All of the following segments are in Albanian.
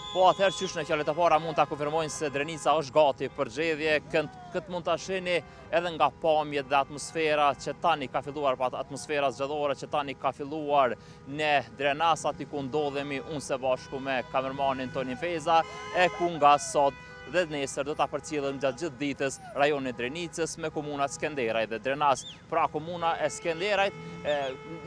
Po atëherë qysh në fjalët e para mund ta konfirmojnë se Drenica është gati për zgjedhje, këtë mund ta shihni edhe nga pamjet dhe atmosfera që tani ka filluar, pa atmosfera zgjedhore që tani ka filluar në Drenas, aty ku ndodhemi unë së bashku me kamermanin Tonin Feza, e ku nga sot dhe nesër do ta përcjellëm gjatë gjithë ditës rajonin e Drenicës me komunat Skenderaj dhe Drenas. Pra komuna e Skenderajt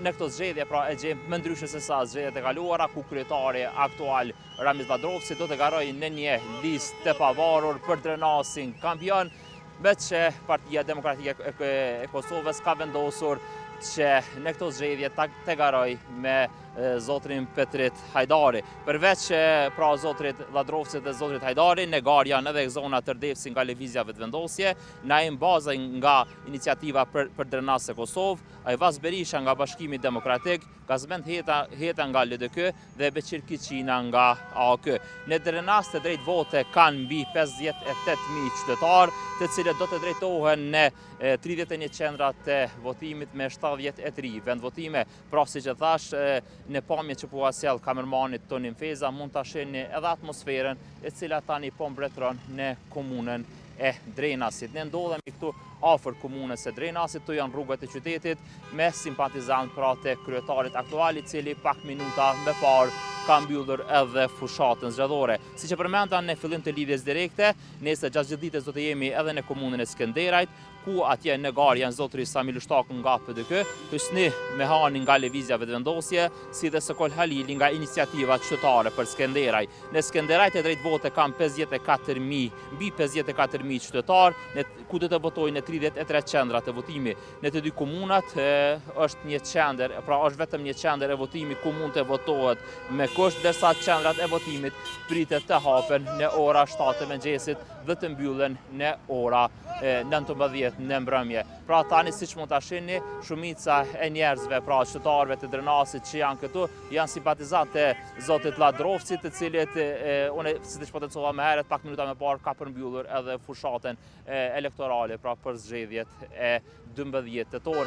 në këto zgjedhje pra e gjejmë më ndryshe se sa zgjedhjet e kaluara ku kryetari aktual Ramiz Ladrovci do të garojë në një listë të pavarur për Drenasin kampion, veç që Partia Demokratike e Kosovës ka vendosur që në këto zgjedhje të garoj me zotrin Petrit Hajdari. Përveç pra zotrit Ladrovci dhe zotrit Hajdari, në garë janë edhe zona Tërdefsi nga lëvizja vetëvendosje, na e bazë nga iniciativa për Drenas e Kosovë, Ajvaz Berisha nga Bashkimi Demokratik, Gazmend Heta nga LDK dhe Beqir Kiçina nga AAK. Në Drenas të drejt vote kanë mbi 58.000 qytetarë, të cilët do të drejtohen në 31 qendra të votimit me 73 vendvotime. Pra si që thash, në pamje që po sjell kamermanit Tonin Feza mund ta shihni edhe atmosferën e cila tani po mbretëron në komunën e Drenasit. Ne ndodhemi këtu afër komunës së Drenasit, këtu janë rrugët e qytetit me simpatizant pra të kryetarit aktual i cili pak minuta më parë ka mbyllur edhe fushatën zgjedhore. Siç e përmenda në fillim të lidhjes direkte, nesër gjatë gjithë ditës do të jemi edhe në komunën e Skenderajt, ku atje në garë janë zotri Sami Lushtaku nga PDK, Hysni Mehani nga lëvizja vetëvendosje, si dhe Sokol Halili nga iniciativa qytetare për Skenderaj. Në Skenderajt e drejt vote kanë mbi 54.000 qytetarë, ku do të votojnë në 33 qendra të votimi. Në të dy komunat është një qendër, pra është vetëm një qendër e votimi ku mund të votohet me kusht, ndërsa qendrat e votimit pritet të hapen në ora 7 të mëngjesit dhe të mbyllen në ora 19 në mbrëmje. Pra tani siç mund ta shihni, shumica e njerëzve, pra qytetarëve të Drenasit që janë këtu, janë simpatizantë të zotit Ladrovci, të cilët unë siç po të thova më herët, pak minuta më parë ka përmbyllur edhe fushatën elektorale pra për zgjedhjet e 12 tetorit.